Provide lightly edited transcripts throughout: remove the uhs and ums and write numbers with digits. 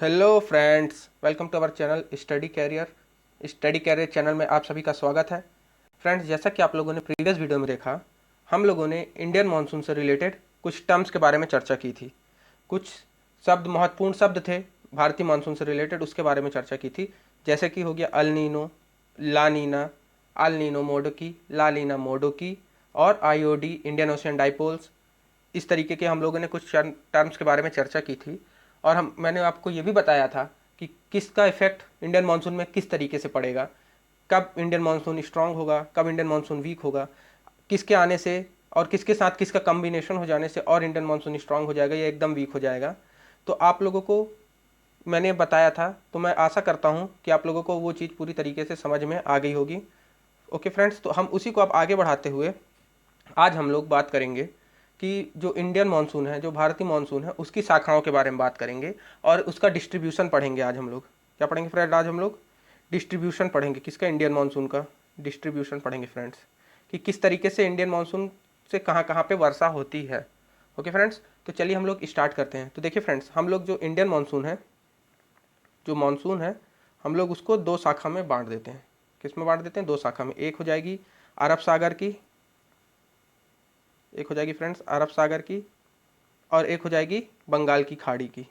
Hello friends, welcome to our channel study career channel में आप सभी का स्वागत है। फ्रेंड्स, जैसा कि आप लोगों ने प्रीवियस वीडियो में देखा, हम लोगों ने इंडियन मानसून से रिलेटेड कुछ टर्म्स के बारे में चर्चा की थी। कुछ शब्द, महत्वपूर्ण शब्द थे भारतीय मानसून से रिलेटेड, उसके बारे में चर्चा की थी। जैसे कि हो गया अल नीनो, ला नीना, अल नीनो मोडोकी, ला नीना मोडोकी और आईओडी, इंडियन ओशियन डाइपोल्स। इस तरीके के हम लोगों ने कुछ टर्म्स के बारे में चर्चा की थी। और मैंने आपको ये भी बताया था कि किसका इफेक्ट इंडियन मानसून में किस तरीके से पड़ेगा, कब इंडियन मानसून स्ट्रांग होगा, कब इंडियन मानसून वीक होगा, किसके आने से और किसके साथ किसका कम्बिनेशन हो जाने से और इंडियन मानसून स्ट्रांग हो जाएगा या एकदम वीक हो जाएगा। तो आप लोगों को मैंने बताया था, तो मैं आशा करता हूँ कि आप लोगों को वो चीज़ पूरी तरीके से समझ में आ गई होगी। ओके फ्रेंड्स, तो हम उसी को अब आगे बढ़ाते हुए आज हम लोग बात करेंगे कि जो इंडियन मानसून है, जो भारतीय मानसून है, उसकी शाखाओं के बारे में बात करेंगे और उसका डिस्ट्रीब्यूशन पढ़ेंगे। आज हम लोग क्या पढ़ेंगे फ्रेंड? आज हम लोग डिस्ट्रीब्यूशन पढ़ेंगे। किसका? इंडियन मानसून का डिस्ट्रीब्यूशन पढ़ेंगे फ्रेंड्स, कि किस तरीके से इंडियन मानसून से कहाँ कहाँ पे वर्षा होती है। ओके फ्रेंड्स, तो चलिए हम लोग स्टार्ट करते हैं। तो देखिए फ्रेंड्स, हम लोग जो इंडियन मानसून है, जो मानसून है, हम लोग उसको दो शाखा में बांट देते हैं। किस में बांट देते हैं? दो शाखा में। एक हो जाएगी अरब सागर की, एक हो जाएगी फ्रेंड्स अरब सागर की, और एक हो जाएगी बंगाल की खाड़ी की।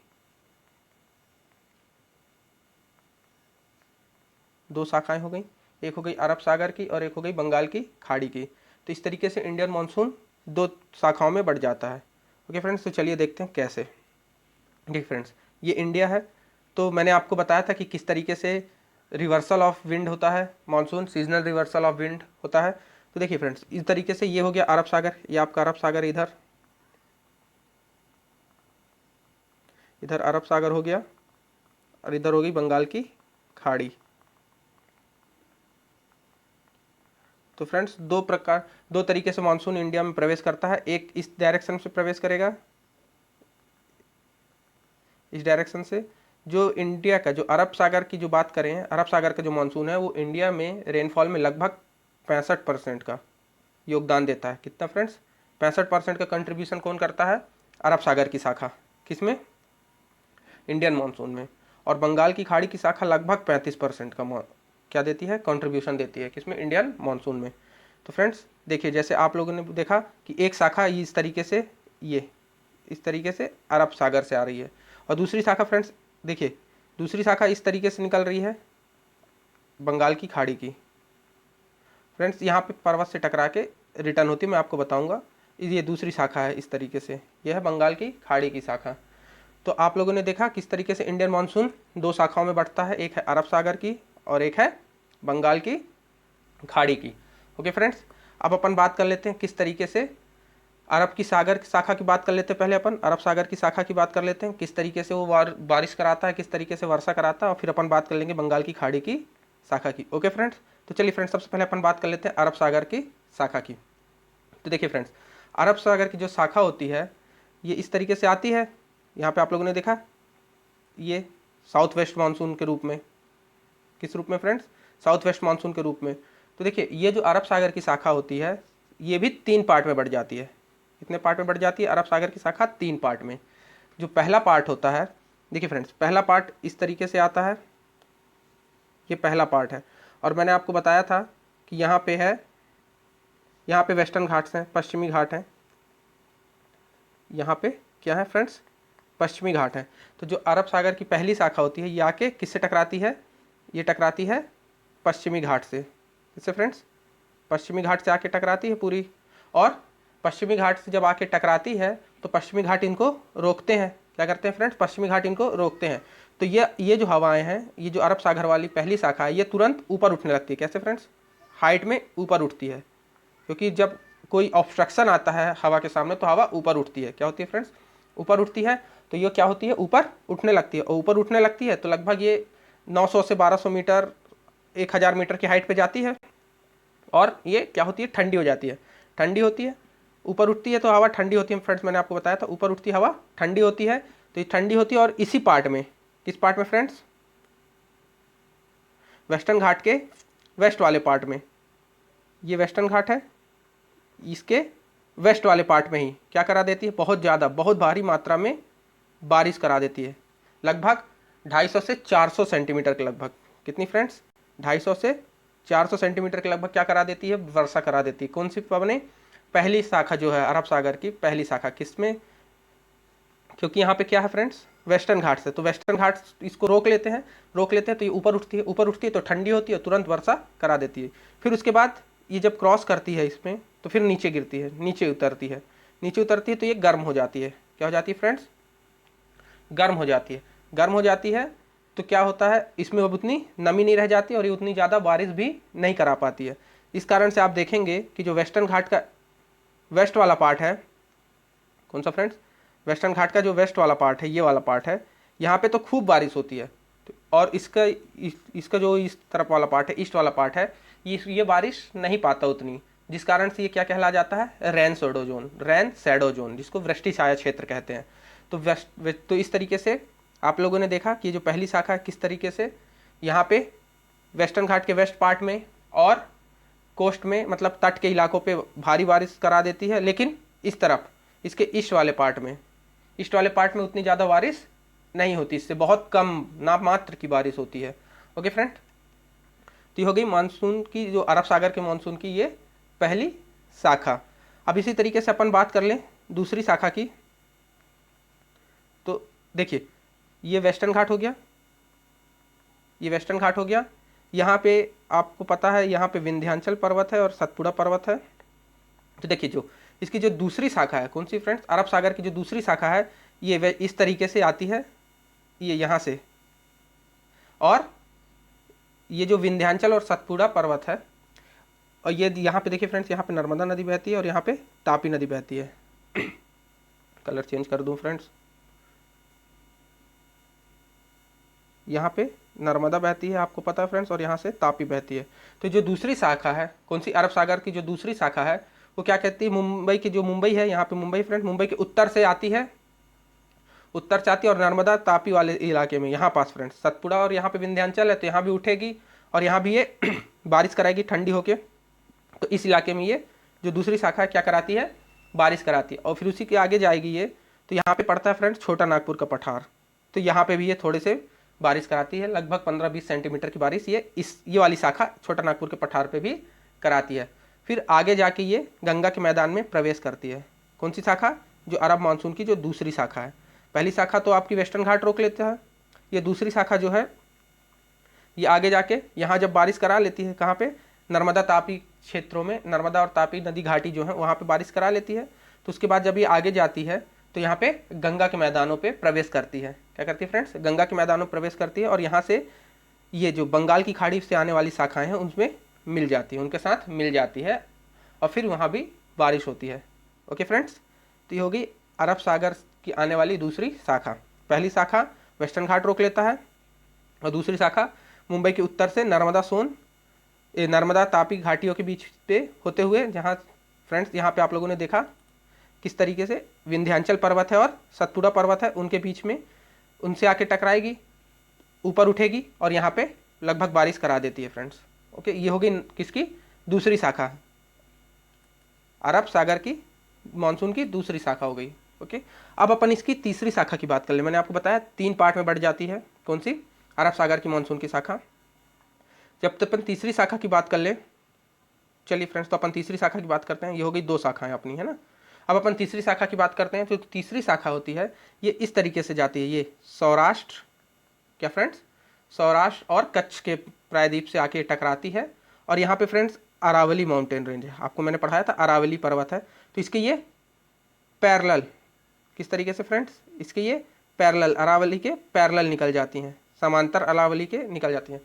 दो शाखाएं हो गई, एक हो गई अरब सागर की और एक हो गई बंगाल की खाड़ी की। तो इस तरीके से इंडियन मानसून दो शाखाओं में बढ़ जाता है। ओके फ्रेंड्स, तो चलिए देखते हैं कैसे। देखिए फ्रेंड्स, ये इंडिया है। तो मैंने आपको बताया था कि किस तरीके से रिवर्सल ऑफ विंड होता है, monsoon seasonal reversal of wind होता है। तो देखिए फ्रेंड्स, इस तरीके से ये हो गया अरब सागर, ये आपका अरब सागर, इधर इधर अरब सागर हो गया और इधर हो गई बंगाल की खाड़ी। तो फ्रेंड्स, दो तरीके से मानसून इंडिया में प्रवेश करता है। एक इस डायरेक्शन से प्रवेश करेगा, इस डायरेक्शन से। जो इंडिया का, जो अरब सागर की जो बात करें, अरब सागर का जो मानसून है, वो इंडिया में रेनफॉल में लगभग 65% का योगदान देता है। कितना फ्रेंड्स? 65% का कंट्रीब्यूशन कौन करता है? अरब सागर की शाखा। किसमें? इंडियन मानसून में। और बंगाल की खाड़ी की शाखा लगभग 35% का क्या देती है? कंट्रीब्यूशन देती है। किसमें? इंडियन मानसून में। तो फ्रेंड्स देखिए, जैसे आप लोगों ने देखा कि एक शाखा इस तरीके से, ये इस तरीके से अरब सागर से आ रही है, और दूसरी शाखा फ्रेंड्स देखिए, दूसरी शाखा इस तरीके से निकल रही है, बंगाल की खाड़ी की। फ्रेंड्स, यहाँ पे पर्वत से टकरा के रिटर्न होती है, मैं आपको बताऊंगा। ये दूसरी शाखा है, इस तरीके से यह है बंगाल की खाड़ी की शाखा। तो आप लोगों ने देखा किस तरीके से इंडियन मानसून दो शाखाओं में बढ़ता है, एक है अरब सागर की और एक है बंगाल की खाड़ी की। ओके फ्रेंड्स, अब अपन बात कर लेते हैं किस तरीके से अरब की सागर की शाखा की बात कर लेते हैं। पहले अपन अरब सागर की शाखा की बात कर लेते हैं, किस तरीके से वो बारिश कराता है, किस तरीके से वर्षा कराता है, और फिर अपन बात कर लेंगे बंगाल की खाड़ी की शाखा की। ओके फ्रेंड्स, तो चलिए फ्रेंड्स, सबसे पहले अपन बात कर लेते हैं अरब सागर की शाखा की। तो देखिए फ्रेंड्स, अरब सागर की जो शाखा होती है, ये इस तरीके से आती है। यहाँ पे आप लोगों ने देखा, ये साउथ वेस्ट मानसून के रूप में। किस रूप में फ्रेंड्स? साउथ वेस्ट मानसून के रूप में। तो देखिए, ये जो अरब सागर की शाखा होती है, ये भी 3 पार्ट में बढ़ जाती है। कितने पार्ट में बढ़ जाती है अरब सागर की शाखा? 3 पार्ट में। जो पहला पार्ट होता है, देखिए फ्रेंड्स, पहला पार्ट इस तरीके से आता है, ये पहला पार्ट है। और मैंने आपको बताया था कि यहाँ पे है, यहाँ पे वेस्टर्न घाट्स हैं, पश्चिमी घाट हैं। यहाँ पे क्या है फ्रेंड्स? पश्चिमी घाट है। तो जो अरब सागर की पहली शाखा होती है, ये आके किससे टकराती है? ये टकराती है पश्चिमी घाट से। किससे फ्रेंड्स? पश्चिमी घाट से आके टकराती है पूरी। और पश्चिमी घाट से जब आके टकराती है, तो पश्चिमी घाट इनको रोकते हैं। क्या करते हैं फ्रेंड्स? पश्चिमी घाट इनको रोकते हैं। तो ये जो हवाएं हैं, ये जो अरब सागर वाली पहली शाखा है, ये तुरंत ऊपर उठने लगती है। कैसे फ्रेंड्स? हाइट में ऊपर उठती है, क्योंकि जब कोई ऑब्स्ट्रक्शन आता है हवा के सामने, तो हवा ऊपर उठती है। क्या होती है फ्रेंड्स? ऊपर उठती है। तो ये क्या होती है? ऊपर उठने लगती है। और ऊपर उठने लगती है तो लगभग ये 900 से 1200 मीटर, 1000 मीटर की हाइट पे जाती है। और ये क्या होती है? ठंडी हो जाती है। ठंडी होती है, ऊपर उठती है तो हवा ठंडी होती है। फ्रेंड्स, मैंने आपको बताया था, ऊपर उठती हवा ठंडी होती है। तो ये ठंडी होती है, और इसी पार्ट में, किस पार्ट में फ्रेंड्स? वेस्टर्न घाट के वेस्ट वाले पार्ट में। ये वेस्टर्न घाट है, इसके वेस्ट वाले पार्ट में ही क्या करा देती है? बहुत ज़्यादा, बहुत भारी मात्रा में बारिश करा देती है। लगभग 250 से 400 सेंटीमीटर के लगभग। कितनी फ्रेंड्स? 250 से 400 सेंटीमीटर के लगभग क्या करा देती है? वर्षा करा देती है। कौन सी पवनें? पहली शाखा जो है अरब सागर की पहली शाखा, किसमें? क्योंकि यहाँ पे क्या है फ्रेंड्स? वेस्टर्न घाट से, तो वेस्टर्न घाट इसको रोक लेते हैं तो ये ऊपर उठती है, ऊपर उठती है तो ठंडी होती है, तुरंत वर्षा करा देती है। फिर उसके बाद ये जब क्रॉस करती है इसमें तो फिर नीचे गिरती है, नीचे उतरती है, नीचे उतरती है तो ये गर्म हो जाती है। क्या हो जाती है फ्रेंड्स? गर्म हो जाती है। गर्म हो जाती है तो क्या होता है, इसमें अब उतनी नमी नहीं रह जाती और ये उतनी ज़्यादा बारिश भी नहीं करा पाती है। इस कारण से आप देखेंगे कि जो वेस्टर्न घाट का वेस्ट वाला पार्ट है, कौन सा फ्रेंड्स? वेस्टर्न घाट का जो वेस्ट वाला पार्ट है, ये वाला पार्ट है, यहाँ पे तो खूब बारिश होती है। और इसका जो इस तरफ वाला पार्ट है, ईस्ट वाला पार्ट है, ये बारिश नहीं पाता उतनी, जिस कारण से ये क्या कहला जाता है? Rain shadow zone, rain shadow zone, जिसको वृष्टि छाया क्षेत्र कहते हैं। तो इस तरीके से आप लोगों ने देखा कि जो पहली शाखा है किस तरीके से यहाँ पे वेस्टर्न घाट के वेस्ट पार्ट में और कोस्ट में, मतलब तट के इलाकों पे भारी बारिश करा देती है, लेकिन इस तरफ इसके ईस्ट वाले पार्ट में उतनी ज़्यादा बारिश नहीं होती, इससे बहुत कम नाम मात्र की बारिश होती है। ओके फ्रेंड, तो ये हो गई मानसून की, जो अरब सागर के मानसून की ये पहली शाखा। अब इसी तरीके से अपन बात कर लें दूसरी शाखा की। तो देखिए, ये वेस्टर्न घाट हो गया, ये वेस्टर्न घाट हो गया। यहाँ पे आपको पता है यहाँ पे विंध्याचल पर्वत है और सतपुड़ा पर्वत है। तो देखिए, जो इसकी जो दूसरी शाखा है, कौन सी फ्रेंड्स? अरब सागर की जो दूसरी शाखा है, ये इस तरीके से आती है, ये यहाँ से, और ये जो विंध्याचल और सतपुड़ा पर्वत है, और ये यहाँ पे देखिए फ्रेंड्स, यहाँ पे नर्मदा नदी बहती है और यहाँ पे तापी नदी बहती है। कलर चेंज कर दूँ फ्रेंड्स, यहाँ पे नर्मदा बहती है, आपको पता है फ्रेंड्स, और यहाँ से तापी बहती है। तो जो दूसरी शाखा है, कौन सी? अरब सागर की जो दूसरी शाखा है, वो क्या कहती है? मुंबई की, जो मुंबई है, यहाँ पे मुंबई फ्रेंड्स, मुंबई के उत्तर से आती है, उत्तर से आती है और नर्मदा तापी वाले इलाके में, यहाँ पास फ्रेंड्स सतपुड़ा, और यहाँ पे विंध्याचल है तो यहाँ भी उठेगी और यहाँ भी ये बारिश कराएगी ठंडी होके। तो इस इलाके में ये जो दूसरी शाखा है क्या कराती है? बारिश कराती है। और फिर उसी के आगे जाएगी ये, तो यहाँ पे पड़ता है फ्रेंड्स छोटा नागपुर का पठार, तो यहाँ पे भी ये थोड़े से बारिश कराती है, लगभग 15-20 सेंटीमीटर की बारिश ये वाली शाखा छोटा नागपुर के पठार पे भी कराती है। फिर आगे जाके ये गंगा के मैदान में प्रवेश करती है। कौन सी शाखा? जो अरब मानसून की जो दूसरी शाखा है। पहली शाखा तो आपकी वेस्टर्न घाट रोक लेता है, ये दूसरी शाखा जो है ये आगे जाके यहाँ जब बारिश करा लेती है, कहाँ पे? नर्मदा तापी क्षेत्रों में, नर्मदा और तापी नदी घाटी जो है वहाँ पे बारिश करा लेती है। तो उसके बाद जब ये आगे जाती है तो यहाँ पे गंगा के मैदानों पे प्रवेश करती है। क्या करती है फ्रेंड्स? गंगा के मैदानों में प्रवेश करती है और यहाँ से ये जो बंगाल की खाड़ी से आने वाली शाखाएं हैं उनमें मिल जाती है, उनके साथ मिल जाती है, और फिर वहाँ भी बारिश होती है। ओके फ्रेंड्स, तो ये होगी अरब सागर की आने वाली दूसरी शाखा। पहली शाखा वेस्टर्न घाट रोक लेता है और दूसरी शाखा मुंबई के उत्तर से नर्मदा तापी घाटियों के बीच पे होते हुए, जहाँ फ्रेंड्स यहाँ पे आप लोगों ने देखा किस तरीके से विंध्याचल पर्वत है और सतपुड़ा पर्वत है, उनके बीच में उनसे आके टकराएगी, ऊपर उठेगी और यहाँ पे लगभग बारिश करा देती है फ्रेंड्स। ओके, ये होगी किसकी? दूसरी शाखा, अरब सागर की मानसून की दूसरी शाखा हो गई। ओके, अब अपन इसकी तीसरी शाखा की बात कर ले। मैंने आपको बताया 3 पार्ट में बढ़ जाती है, कौन सी? अरब सागर की मानसून की शाखा। जब तक अपन तीसरी शाखा की बात कर ले, चलिए फ्रेंड्स, तो अपन तीसरी शाखा की बात करते हैं। ये हो गई 2 शाखाएं अपनी, है ना। अब अपन तीसरी शाखा की बात करते हैं। तो तीसरी शाखा होती है, ये इस तरीके से जाती है, ये सौराष्ट्र, क्या फ्रेंड्स? सौराष्ट्र और कच्छ के प्रायद्वीप से आके टकराती है और यहाँ पे फ्रेंड्स अरावली माउंटेन रेंज है, आपको मैंने पढ़ाया था अरावली पर्वत है। तो इसके ये पैरेलल, किस तरीके से फ्रेंड्स? इसके ये पैरेलल, अरावली के पैरेलल निकल जाती हैं, समांतर अरावली के निकल जाती हैं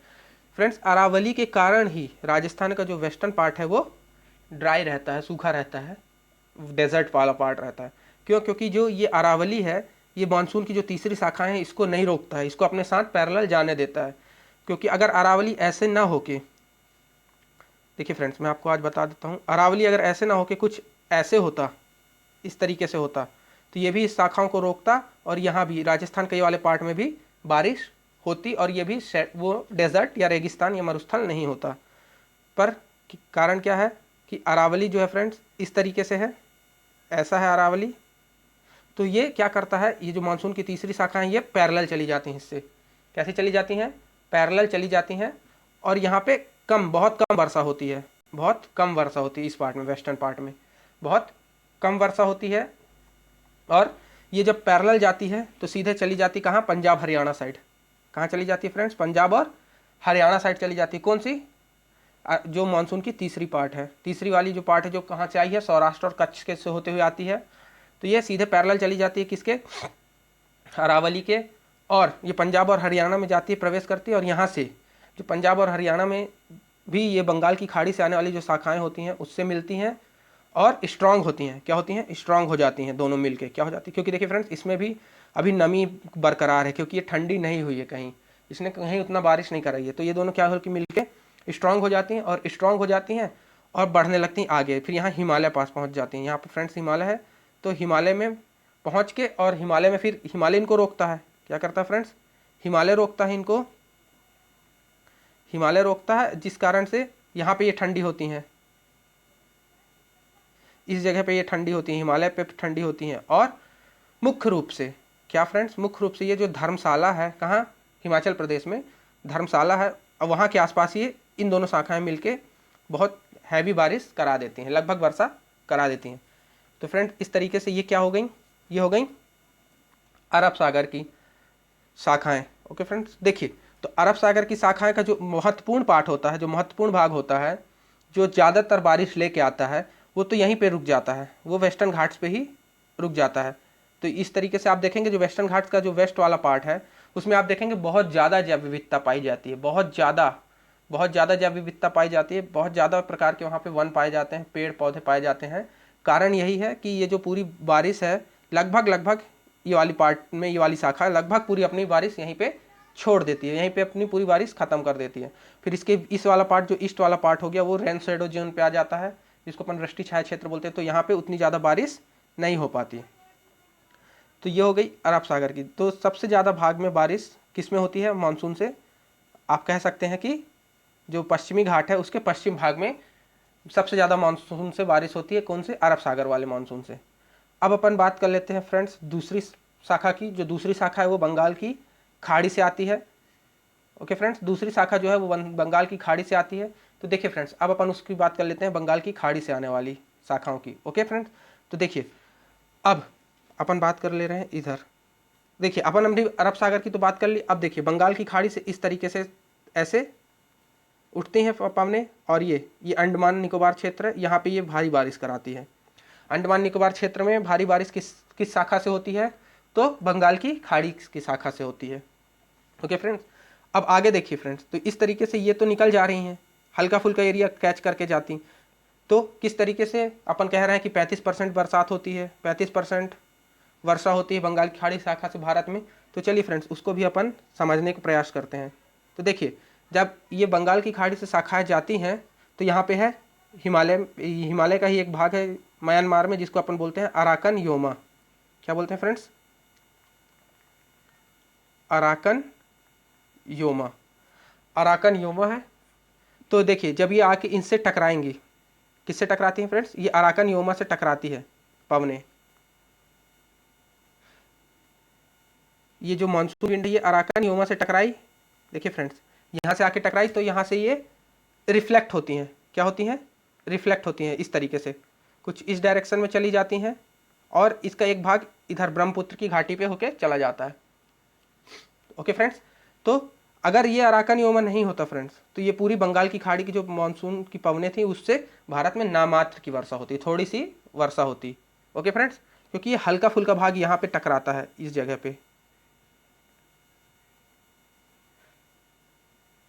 फ्रेंड्स। अरावली के कारण ही राजस्थान का जो वेस्टर्न पार्ट है वो ड्राई रहता है, सूखा रहता है, डेजर्ट वाला पार्ट रहता है। क्यों? क्योंकि जो ये अरावली है, ये मानसून की जो तीसरी शाखाएं हैं इसको नहीं रोकता है, इसको अपने साथ पैरेलल जाने देता है। क्योंकि अगर अरावली ऐसे ना होके, देखिए फ्रेंड्स मैं आपको आज बता देता हूँ, अरावली अगर ऐसे ना होके कुछ ऐसे होता, इस तरीके से होता, तो ये भी इस शाखाओं को रोकता और यहाँ भी राजस्थान कई वाले पार्ट में भी बारिश होती और ये भी वो डेजर्ट या रेगिस्तान या मरुस्थल नहीं होता। पर कारण क्या है कि अरावली जो है फ्रेंड्स इस तरीके से है, ऐसा है अरावली, तो ये क्या करता है, ये जो मानसून की तीसरी शाखा है ये पैरेलल चली जाती हैं इससे, कैसी चली जाती हैं, पैरेलल चली जाती हैं। और यहाँ पे बहुत कम वर्षा होती है, बहुत कम वर्षा होती है इस पार्ट में, वेस्टर्न पार्ट में बहुत कम वर्षा होती है। और ये जब पैरेलल जाती है तो सीधे चली जाती कहाँ, पंजाब हरियाणा साइड। कहाँ चली जाती है फ्रेंड्स, पंजाब और हरियाणा साइड चली जाती है। कौन सी, जो मानसून की तीसरी पार्ट है, तीसरी वाली जो पार्ट है, जो कहाँ से आई है, सौराष्ट्र और कच्छ के से होते हुए आती है। तो ये सीधे पैरेलल चली जाती है किसके, अरावली के, और ये पंजाब और हरियाणा में जाती है, प्रवेश करती है। और यहाँ से जो पंजाब और हरियाणा में भी ये बंगाल की खाड़ी से आने वाली जो शाखाएं होती हैं उससे मिलती हैं और स्ट्रांग होती हैं। क्या होती हैं, स्ट्रांग हो जाती हैं, दोनों मिलके क्या हो जाती है। क्योंकि देखिए फ्रेंड्स, इसमें भी अभी नमी बरकरार है, क्योंकि ये ठंडी नहीं हुई है, कहीं इसने कहीं उतना बारिश नहीं कराई है। तो ये दोनों क्या हो कि मिलके स्ट्रांग हो जाती हैं, और स्ट्रांग हो जाती हैं और बढ़ने लगती हैं आगे। फिर यहाँ हिमालय पास पहुँच जाती हैं। यहाँ पर फ्रेंड्स हिमालय है, तो हिमालय में पहुँच के, और हिमालय में फिर हिमालय इनको रोकता है। क्या करता है फ्रेंड्स, हिमालय रोकता है इनको, हिमालय रोकता है, जिस कारण से यहाँ पे ये ठंडी होती हैं, इस जगह पे ये ठंडी होती हैं, हिमालय पे ठंडी होती हैं। और मुख्य रूप से क्या फ्रेंड्स, मुख्य रूप से ये जो धर्मशाला है, कहाँ, हिमाचल प्रदेश में धर्मशाला है, और वहाँ के आसपास ये इन दोनों शाखाएं मिलके बहुत हैवी बारिश करा देती हैं, लगभग वर्षा करा देती हैं। तो फ्रेंड्स इस तरीके से ये क्या हो गई, ये हो गई अरब सागर की शाखाएं। ओके फ्रेंड्स, देखिए तो अरब सागर की शाखाएं का जो महत्वपूर्ण पार्ट होता है, जो महत्वपूर्ण भाग होता है, जो ज़्यादातर बारिश लेके आता है, वो तो यहीं पे रुक जाता है, वो वेस्टर्न घाट्स पे ही रुक जाता है। तो इस तरीके से आप देखेंगे जो वेस्टर्न घाट्स का जो वेस्ट वाला पार्ट है, उसमें आप देखेंगे बहुत ज़्यादा जैव विविधता पाई जाती है, बहुत ज़्यादा जैव विविधता पाई जाती है, बहुत ज़्यादा प्रकार के वहाँ पे वन पाए जाते हैं, पेड़ पौधे पाए जाते हैं। कारण यही है कि ये जो पूरी बारिश है, लगभग ये वाली पार्ट में, ये वाली शाखा लगभग पूरी अपनी बारिश यहीं पे छोड़ देती है, यहीं पे अपनी पूरी बारिश खत्म कर देती है। फिर इसके इस वाला पार्ट, जो ईस्ट वाला पार्ट हो गया, वो रेन शेडो जोन पे आ जाता है, जिसको अपन वृष्टि छाया क्षेत्र बोलते हैं। तो यहाँ पे उतनी ज़्यादा बारिश नहीं हो पाती। तो ये हो गई अरब सागर की। तो सबसे ज़्यादा भाग में बारिश किस में होती है, मानसून से। आप कह सकते हैं कि जो पश्चिमी घाट है उसके पश्चिम भाग में सबसे ज़्यादा मानसून से बारिश होती है। कौन से, अरब सागर वाले मानसून से। अब अपन बात कर लेते हैं फ्रेंड्स दूसरी शाखा की। जो दूसरी शाखा है वो बंगाल की खाड़ी से आती है। ओके फ्रेंड्स, दूसरी शाखा जो है वो बंगाल की खाड़ी से आती है। तो देखिए फ्रेंड्स, अब अपन उसकी बात कर लेते हैं, बंगाल की खाड़ी से आने वाली शाखाओं की। ओके फ्रेंड्स, तो देखिए अब अपन बात कर ले रहे हैं इधर। देखिए अपन हमने अरब सागर की तो बात कर ली। अब देखिए बंगाल की खाड़ी से इस तरीके से ऐसे उठती हैं पवने, और ये अंडमान निकोबार क्षेत्र है, यहाँ पे ये भारी बारिश कराती है। अंडमान निकोबार क्षेत्र में भारी बारिश किस शाखा से होती है, तो बंगाल की खाड़ी की शाखा से होती है। ओके फ्रेंड्स, अब आगे देखिए फ्रेंड्स, तो इस तरीके से ये तो निकल जा रही हैं, हल्का फुल्का एरिया कैच करके जाती। तो किस तरीके से अपन कह रहे हैं कि 35% बरसात होती है, 35% वर्षा होती है बंगाल की खाड़ी शाखा से भारत में। तो चलिए फ्रेंड्स उसको भी अपन समझने का प्रयास करते हैं। तो देखिए जब ये बंगाल की खाड़ी से शाखाएं जाती हैं, तो यहाँ पे है हिमालय का ही एक भाग है म्यांमार में, जिसको अपन बोलते हैं अराकन योमा। क्या बोलते हैं friends, Arakan Yoma, Arakan Yoma है। तो देखिए जब ये आके इनसे टकराएंगी, किससे टकराती हैं फ्रेंड्स, ये अराकन योमा से टकराती है पवने। ये जो मानसून विंड है ये अराकन योमा से टकराई, देखिए फ्रेंड्स यहाँ से आके टकराई, तो यहाँ से ये रिफ्लेक्ट होती हैं। क्या होती हैं, रिफ्लेक्ट होती हैं इस तरीके से, कुछ इस डायरेक्शन में चली जाती हैं, और इसका एक भाग इधर ब्रह्मपुत्र की घाटी पे होके चला जाता है। ओके फ्रेंड्स, तो अगर ये अराकन योमा नहीं होता फ्रेंड्स, तो ये पूरी बंगाल की खाड़ी की जो मानसून की पवनें थी उससे भारत में नामात्र की वर्षा होती, थोड़ी सी वर्षा होती। ओके फ्रेंड्स, क्योंकि ये हल्का फुल्का भाग यहाँ पे टकराता है इस जगह पे।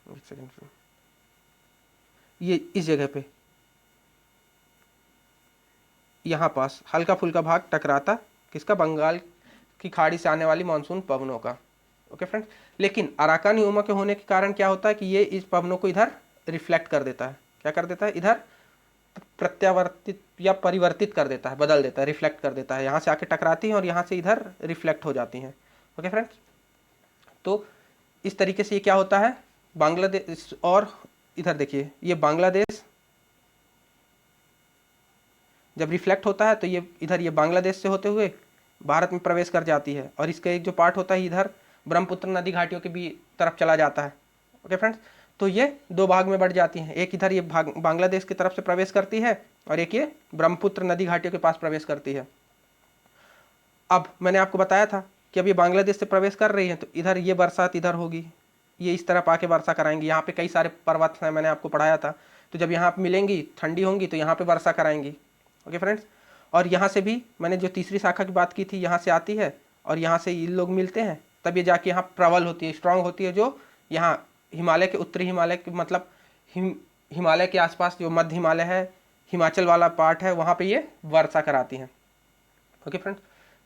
एक सेकेंड, ये इस जगह पे यहाँ पास हल्का फुल्का भाग टकराता किसका, बंगाल की खाड़ी से आने वाली मानसून पवनों का। ओके फ्रेंड्स, लेकिन अराकन योमा के होने के कारण क्या होता है कि ये इस पवनों को इधर रिफ्लेक्ट कर देता है। क्या कर देता है, इधर प्रत्यावर्तित या परिवर्तित कर देता है, बदल देता है, रिफ्लेक्ट कर देता है। यहाँ से आके टकराती हैं और यहाँ से इधर रिफ्लेक्ट हो जाती हैं। ओके फ्रेंड्स, तो इस तरीके से ये क्या होता है, बांग्लादेश, और इधर देखिए ये बांग्लादेश जब रिफ्लेक्ट होता है तो ये इधर ये बांग्लादेश से होते हुए भारत में प्रवेश कर जाती है, और इसका एक जो पार्ट होता है इधर ब्रह्मपुत्र नदी घाटियों के भी तरफ चला जाता है। ओके फ्रेंड्स, तो ये दो भाग में बढ़ जाती हैं, एक इधर ये भाग बांग्लादेश की तरफ से प्रवेश करती है और एक ये ब्रह्मपुत्र नदी घाटियों के पास प्रवेश करती है। अब मैंने आपको बताया था कि अब ये बांग्लादेश से प्रवेश कर रही है तो इधर ये बरसात इधर होगी, ये इस तरफ आके वर्षा कराएंगी। यहाँ पे कई सारे पर्वत हैं, मैंने आपको पढ़ाया था, तो जब यहाँ पे मिलेंगी ठंडी होंगी तो यहाँ पे वर्षा कराएंगी। ओके फ्रेंड्स, और यहाँ से भी मैंने जो तीसरी शाखा की बात की थी, यहाँ से आती है और यहाँ से ये लोग मिलते हैं, तब ये जाके यहाँ प्रबल होती है, स्ट्रांग होती है, जो यहाँ हिमालय के उत्तरी हिमालय के मतलब हिमालय के आसपास जो मध्य हिमालय है, हिमाचल वाला पार्ट है, वहाँ पे ये वर्षा कराती हैं। ओके फ्रेंड्स,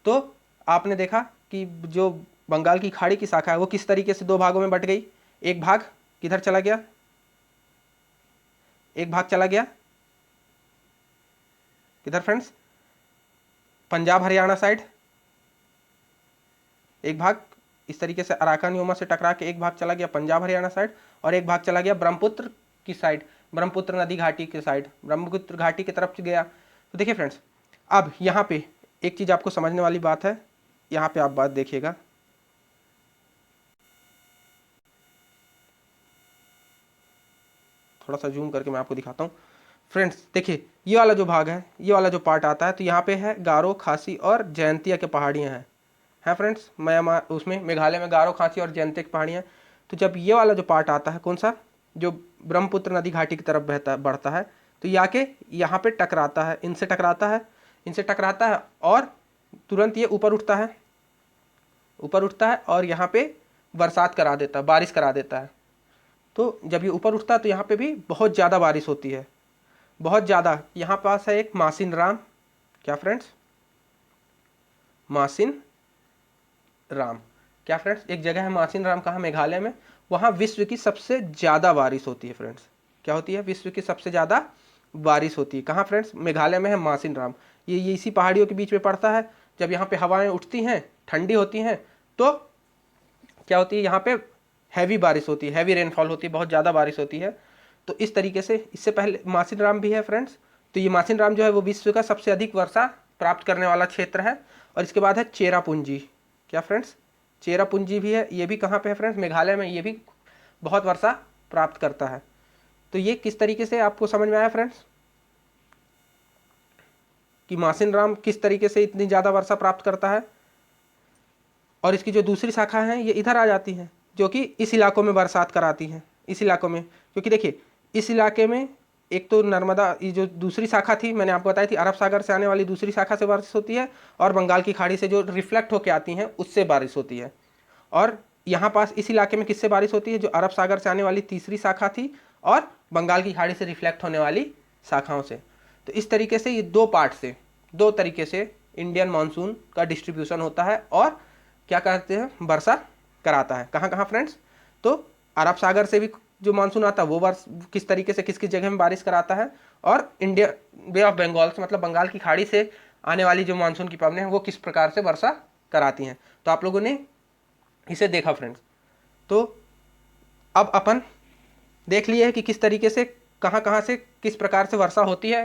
तो आपने देखा कि जो बंगाल की खाड़ी की शाखा है वो किस तरीके से दो भागों में बट गई। एक भाग किधर चला गया, एक भाग चला गया किधर फ्रेंड्स, पंजाब हरियाणा साइड, एक भाग इस तरीके से अराकान योमा से टकरा के एक भाग चला गया पंजाब हरियाणा साइड, और एक भाग चला गया ब्रह्मपुत्र की साइड, ब्रह्मपुत्र नदी घाटी के साइड, ब्रह्मपुत्र घाटी की तरफ गया। तो देखिए फ्रेंड्स, अब यहाँ पे एक चीज़ आपको समझने वाली बात है, यहाँ पे आप बात देखिएगा, थोड़ा सा जूम करके मैं आपको दिखाता हूँ। फ्रेंड्स देखिए, ये वाला जो भाग है, ये वाला जो पार्ट आता है, तो यहाँ पे है गारो, खासी और जयंतिया के पहाड़ियाँ हैं फ्रेंड्स। म्यांमार उसमें मेघालय में गारो, खासी और जयंतिया की पहाड़ियाँ। तो जब ये वाला जो पार्ट आता है, कौन सा, जो ब्रह्मपुत्र नदी घाटी की तरफ बढ़ता है, तो ये आके यहाँ पे टकराता है, इनसे टकराता है और तुरंत ये ऊपर उठता है और यहाँ पे बरसात करा देता है, बारिश करा देता है। तो जब ये ऊपर उठता है तो यहाँ पे भी बहुत ज़्यादा बारिश होती है, बहुत ज़्यादा। यहाँ पास है एक मासिन राम, क्या फ्रेंड्स, मासिन राम, क्या फ्रेंड्स, एक जगह है मासिन राम, कहाँ, मेघालय में। वहाँ विश्व की सबसे ज़्यादा बारिश होती है फ्रेंड्स। क्या होती है, विश्व की सबसे ज़्यादा बारिश होती है, कहाँ फ्रेंड्स, मेघालय में है मासिन राम। ये इसी पहाड़ियों के बीच में पड़ता है। जब यहाँ पे हवाएं उठती हैं, ठंडी होती हैं, तो क्या होती है, यहाँ पे हैवी बारिश होती है, हैवी रेनफॉल होती है, बहुत ज़्यादा बारिश होती है। तो इस तरीके से, इससे पहले मासिन राम भी है फ्रेंड्स। तो ये मासिन राम जो है वो विश्व का सबसे अधिक वर्षा प्राप्त करने वाला क्षेत्र है। और इसके बाद है चेरापूंजी, क्या फ्रेंड्स, चेरापूंजी भी है, ये भी कहाँ पे है फ्रेंड्स, मेघालय में। ये भी बहुत वर्षा प्राप्त करता है। तो ये किस तरीके से आपको समझ में आया फ्रेंड्स कि मासिन राम किस तरीके से इतनी ज़्यादा वर्षा प्राप्त करता है। और इसकी जो दूसरी शाखा है ये इधर आ जाती है, जो कि इस इलाकों में बरसात कराती हैं, इस इलाकों में। क्योंकि देखिए, इस इलाके में एक तो नर्मदा, ये जो दूसरी शाखा थी मैंने आपको बताई थी, अरब सागर से आने वाली दूसरी शाखा से बारिश होती है, और बंगाल की खाड़ी से जो रिफ्लेक्ट होकर आती हैं उससे बारिश होती है। और यहाँ पास इस इलाके में किससे बारिश होती है, जो अरब सागर से आने वाली तीसरी शाखा थी और बंगाल की खाड़ी से रिफ्लेक्ट होने वाली शाखाओं से। तो इस तरीके से ये दो पार्ट से, दो तरीके से इंडियन मानसून का डिस्ट्रीब्यूशन होता है और क्या कहते हैं, वर्षा कराता है। कहाँ कहाँ फ्रेंड्स, तो अरब सागर से भी जो मानसून आता है वो किस तरीके से किस किस जगह में बारिश कराता है, और इंडिया बे ऑफ बंगाल से मतलब बंगाल की खाड़ी से आने वाली जो मानसून की पवनें हैं वो किस प्रकार से वर्षा कराती हैं। तो आप लोगों ने इसे देखा फ्रेंड्स। तो अब अपन देख लिए है कि किस तरीके से कहाँ कहाँ से किस प्रकार से वर्षा होती है।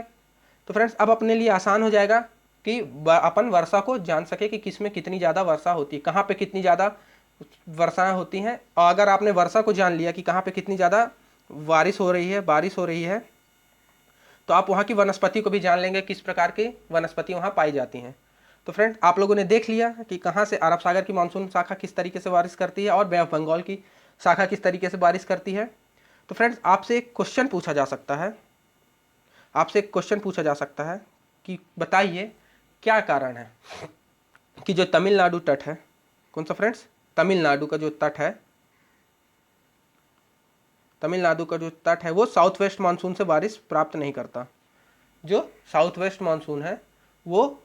तो फ्रेंड्स अब अपने लिए आसान हो जाएगा कि अपन वर्षा को जान सके कि किस में कितनी ज़्यादा वर्षा होती है, कहाँ पे कितनी ज़्यादा वर्षाएं होती हैं। और अगर आपने वर्षा को जान लिया कि कहाँ पे कितनी ज़्यादा बारिश हो रही है, तो आप वहाँ की वनस्पति को भी जान लेंगे, किस प्रकार की वनस्पति वहाँ पाई जाती हैं। तो फ्रेंड आप लोगों ने देख लिया कि कहाँ से अरब सागर की मानसून शाखा किस तरीके से बारिश करती है और बे ऑफ बंगाल की शाखा किस तरीके से बारिश करती है। तो फ्रेंड्स आपसे एक क्वेश्चन पूछा जा सकता है, कि बताइए क्या कारण है कि जो तमिलनाडु तट है, कौन सा फ्रेंड्स, तमिलनाडु का जो तट है वो साउथ वेस्ट मानसून से बारिश प्राप्त नहीं करता। जो साउथ वेस्ट मानसून है वो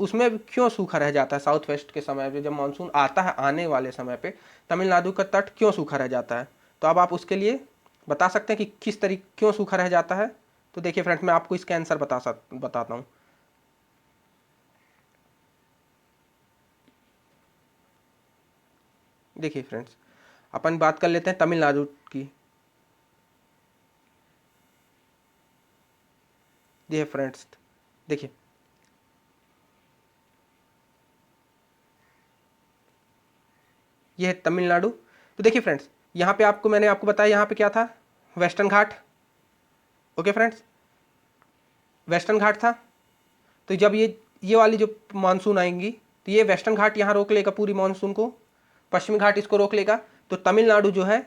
उसमें क्यों सूखा रह जाता है, साउथ वेस्ट के समय पे जब मानसून आता है, आने वाले समय पे तमिलनाडु का तट क्यों सूखा रह जाता है। तो अब आप उसके लिए बता सकते हैं कि किस तरीके क्यों सूखा रह जाता है। तो देखिए फ्रेंड्स मैं आपको इसका आंसर बताता हूँ। देखिए फ्रेंड्स अपन बात कर लेते हैं तमिलनाडु की। देखिए फ्रेंड्स, देखिए ये है तमिलनाडु। तो देखिए फ्रेंड्स, यहाँ पे मैंने आपको बताया यहाँ पे क्या था, वेस्टर्न घाट। ओके फ्रेंड्स, वेस्टर्न घाट था। तो जब ये वाली जो मानसून आएंगी तो ये वेस्टर्न घाट यहाँ रोक लेगा पूरी मानसून को, पश्चिमी घाट इसको रोक लेगा। तो तमिलनाडु जो है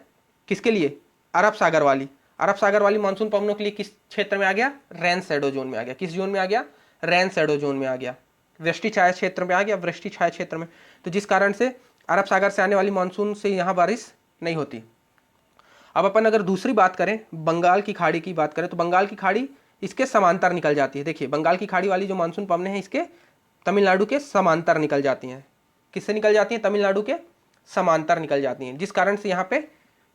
किसके लिए, अरब सागर वाली मानसून पवनों के लिए किस क्षेत्र में आ गया, रेन शैडो जोन में आ गया। किस जोन में आ गया, रेन शैडो जोन में आ गया, वृष्टि छाया क्षेत्र में आ गया, वृष्टि छाया क्षेत्र में। तो जिस कारण से अरब सागर से आने वाली मानसून से यहाँ बारिश नहीं होती। अब अपन अगर दूसरी बात करें, बंगाल की खाड़ी की बात करें, तो बंगाल की खाड़ी इसके समांतर निकल जाती है। देखिए बंगाल की खाड़ी वाली जो मानसून पवनें हैं इसके तमिलनाडु के समांतर निकल जाती हैं। किससे निकल जाती हैं, तमिलनाडु के समांतर निकल जाती हैं, जिस कारण से यहाँ पे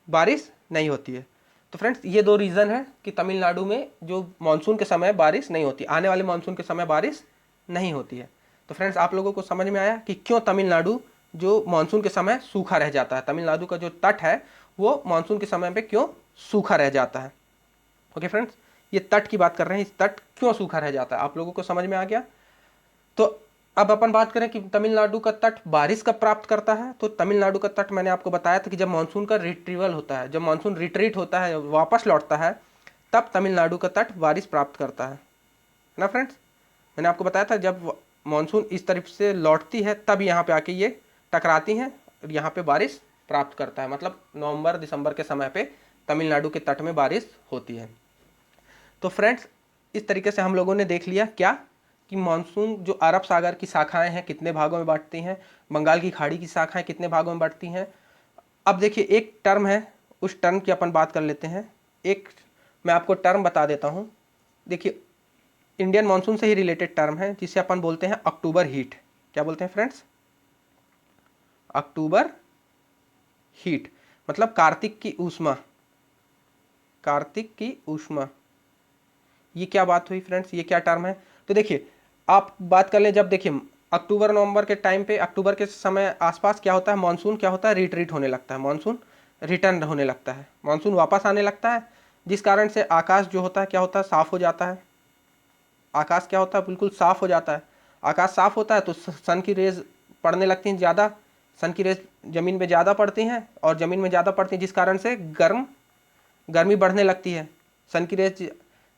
बारिश नहीं होती है। तो फ्रेंड्स, ये दो रीज़न है कि तमिलनाडु में जो मानसून के समय बारिश नहीं होती, आने वाले मानसून के समय बारिश नहीं होती है। तो फ्रेंड्स, आप लोगों को समझ में आया कि क्यों तमिलनाडु जो मानसून के समय सूखा रह जाता है, तमिलनाडु का जो तट है वो मानसून के समय पे क्यों सूखा रह जाता है। ओके फ्रेंड्स, ये तट की बात कर रहे हैं, इस तट क्यों सूखा रह जाता है, आप लोगों को समझ में आ गया। तो अब अपन बात करें कि तमिलनाडु का तट बारिश कब प्राप्त करता है। तो तमिलनाडु का तट मैंने आपको बताया था कि जब मानसून का रिट्रीवल होता है, जब मानसून रिट्रीट होता है, वापस लौटता है, तब तमिलनाडु का तट बारिश प्राप्त करता है ना फ्रेंड्स। मैंने आपको बताया था जब मानसून इस तरफ से लौटती है तब यहाँ पे आके ये टकराती हैं और यहाँ पे बारिश प्राप्त करता है। मतलब नवंबर दिसंबर के समय पे तमिलनाडु के तट में बारिश होती है। तो फ्रेंड्स, इस तरीके से हम लोगों ने देख लिया क्या कि मानसून जो अरब सागर की शाखाएं हैं कितने भागों में बांटती हैं, बंगाल की खाड़ी की शाखाएं कितने भागों में बांटती हैं। अब देखिए एक टर्म है, उस टर्म की अपन बात कर लेते हैं। एक मैं आपको टर्म बता देता हूँ। देखिए इंडियन मानसून से ही रिलेटेड टर्म है जिसे अपन बोलते हैं अक्टूबर हीट। क्या बोलते हैं फ्रेंड्स, अक्टूबर हीट, मतलब कार्तिक की ऊष्मा, कार्तिक की ऊष्मा। ये क्या बात हुई फ्रेंड्स, ये क्या टर्म है। तो देखिए आप बात कर लें, जब देखिए अक्टूबर नवंबर के टाइम पे, अक्टूबर के समय आसपास क्या होता है, मानसून क्या होता है, रिट्रीट होने लगता है, मानसून रिटर्न होने लगता है, मानसून वापस आने लगता है, जिस कारण से आकाश जो होता है क्या होता है, साफ हो जाता है। आकाश क्या होता है, बिल्कुल साफ हो जाता है। आकाश साफ होता है तो सन की रेज पड़ने लगती हैं ज़्यादा, सन की रेज ज़मीन में ज़्यादा पड़ती हैं और ज़मीन में ज़्यादा पड़ती हैं जिस कारण से गर्मी बढ़ने लगती है। सन की रेज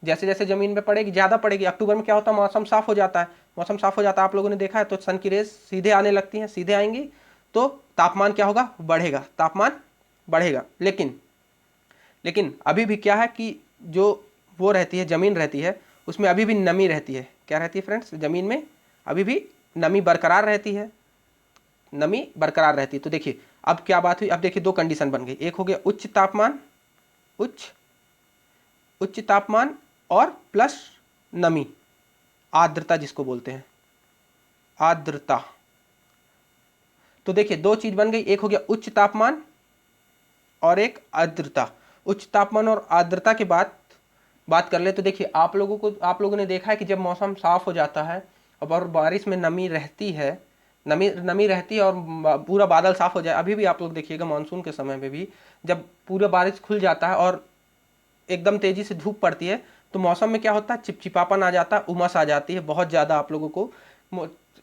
जैसे जैसे ज़मीन पे पड़ेगी ज़्यादा पड़ेगी। अक्टूबर में क्या होता है, मौसम साफ़ हो जाता है, मौसम साफ़ हो जाता है, आप लोगों ने देखा है। तो सन की रेज सीधे आने लगती हैं, सीधे आएंगी तो तापमान क्या होगा, बढ़ेगा, तापमान बढ़ेगा। लेकिन अभी भी क्या है कि जो वो रहती है, ज़मीन रहती है, उसमें अभी भी नमी रहती है। क्या रहती है फ्रेंड्स, ज़मीन में अभी भी नमी बरकरार रहती है, नमी बरकरार रहती है। तो देखिए अब क्या बात हुई, अब देखिए दो कंडीशन बन गई। एक हो गया उच्च तापमान, उच्च तापमान और प्लस नमी, आर्द्रता जिसको बोलते हैं, आर्द्रता। तो देखिए दो चीज बन गई, एक हो गया उच्च तापमान और एक आर्द्रता। उच्च तापमान और आर्द्रता के बाद बात कर ले तो देखिए आप लोगों ने देखा है कि जब मौसम साफ हो जाता है और बारिश में नमी रहती है, नमी रहती है और पूरा बादल साफ हो जाए। अभी भी आप लोग देखिएगा मानसून के समय में भी जब पूरा बारिश खुल जाता है और एकदम तेजी से धूप पड़ती है तो मौसम में क्या होता है, चिपचिपापन आ जाता है, उमस आ जाती है, बहुत ज़्यादा आप लोगों को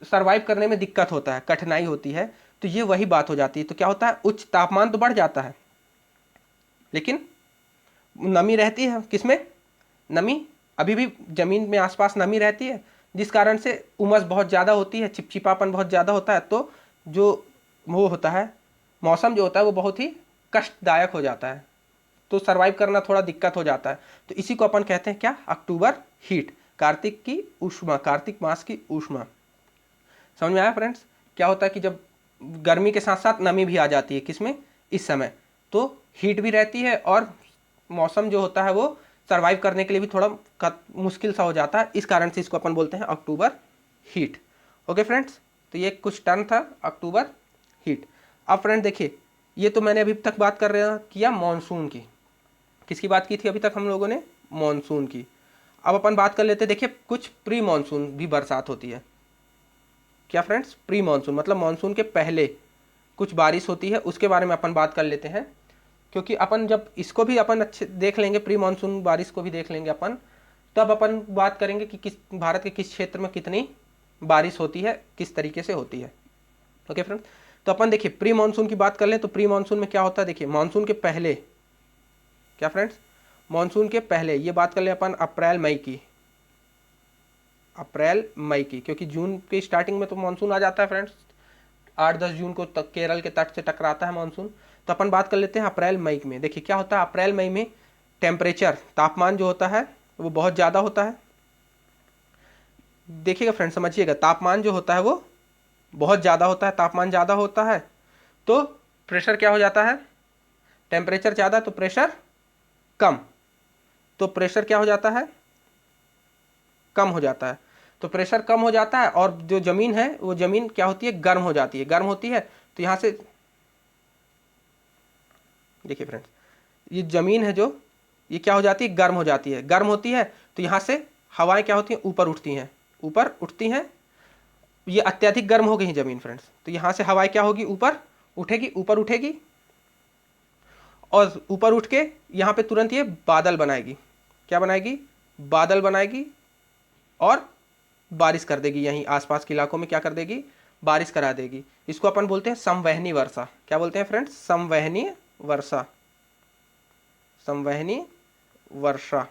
सरवाइव करने में दिक्कत होता है, कठिनाई होती है। तो ये वही बात हो जाती है। तो क्या होता है, उच्च तापमान तो बढ़ जाता है लेकिन नमी रहती है, किसमें, नमी अभी भी ज़मीन में आसपास नमी रहती है, जिस कारण से उमस बहुत ज़्यादा होती है, चिपचिपापन बहुत ज़्यादा होता है। तो जो वो होता है, मौसम जो होता है वो बहुत ही कष्टदायक हो जाता है, तो सरवाइव करना थोड़ा दिक्कत हो जाता है। तो इसी को अपन कहते हैं क्या, अक्टूबर हीट, कार्तिक की ऊष्मा, कार्तिक मास की ऊष्मा। समझ में आया फ्रेंड्स। क्या होता है कि जब गर्मी के साथ साथ नमी भी आ जाती है, किसमें, इस समय, तो हीट भी रहती है और मौसम जो होता है वो सरवाइव करने के लिए भी थोड़ा मुश्किल सा हो जाता है। इस कारण से इसको अपन बोलते हैं अक्टूबर हीट। ओके फ्रेंड्स, तो ये कुछ टर्म था अक्टूबर हीट। अब फ्रेंड देखिए, ये तो मैंने अभी तक बात कर रहा किया मानसून की, किसकी बात की थी अभी तक हम लोगों ने, मानसून की। अब अपन बात कर लेते हैं, देखिए कुछ प्री मानसून भी बरसात होती है। क्या फ्रेंड्स, प्री मानसून मतलब मानसून के पहले कुछ बारिश होती है, उसके बारे में अपन बात कर लेते हैं। क्योंकि अपन जब इसको भी अपन अच्छे देख लेंगे, प्री मानसून बारिश को भी देख लेंगे अपन, तब अपन बात करेंगे कि किस भारत के किस क्षेत्र में कितनी बारिश होती है, किस तरीके से होती है। ओके फ्रेंड्स, तो अपन देखिए प्री मानसून की बात कर लें तो प्री मानसून में क्या होता है, देखिए मानसून के पहले, क्या फ्रेंड्स, मानसून के पहले ये बात कर लें अपन अप्रैल मई की, अप्रैल मई की, क्योंकि जून की स्टार्टिंग में तो मानसून आ जाता है फ्रेंड्स, 8-10 जून को तक केरल के तट से टकराता है मानसून। तो अपन बात कर लेते हैं अप्रैल मई में। देखिए क्या होता है अप्रैल मई में, टेम्परेचर, तापमान जो होता है वो बहुत ज़्यादा होता है। देखिएगा फ्रेंड्स, समझिएगा, तापमान जो होता है वो बहुत ज़्यादा होता है, तापमान ज़्यादा होता है तो प्रेशर क्या हो जाता है, टेम्परेचर ज़्यादा तो प्रेशर कम, तो प्रेशर क्या हो जाता है, कम हो जाता है। तो प्रेशर कम हो जाता है और जो ज़मीन है वो ज़मीन क्या होती है, गर्म हो जाती है, गर्म होती है। तो यहाँ से देखिए फ्रेंड्स, ये ज़मीन है जो ये क्या हो जाती है, गर्म हो जाती है, गर्म होती है तो यहाँ से हवाएं क्या होती हैं, ऊपर उठती हैं, ऊपर उठती हैं। ये अत्यधिक गर्म हो गई ज़मीन फ्रेंड्स, तो यहाँ से हवाएं क्या होगी, ऊपर उठेगी, ऊपर उठेगी और ऊपर उठ के यहाँ पे तुरंत ये बादल बनाएगी, क्या बनाएगी, बादल बनाएगी और बारिश कर देगी, यहीं आसपास के इलाकों में क्या कर देगी, बारिश करा देगी। इसको अपन बोलते हैं संवहनी वर्षा। क्या बोलते हैं फ्रेंड्स, संवहनी वर्षा, संवहनी वर्षा,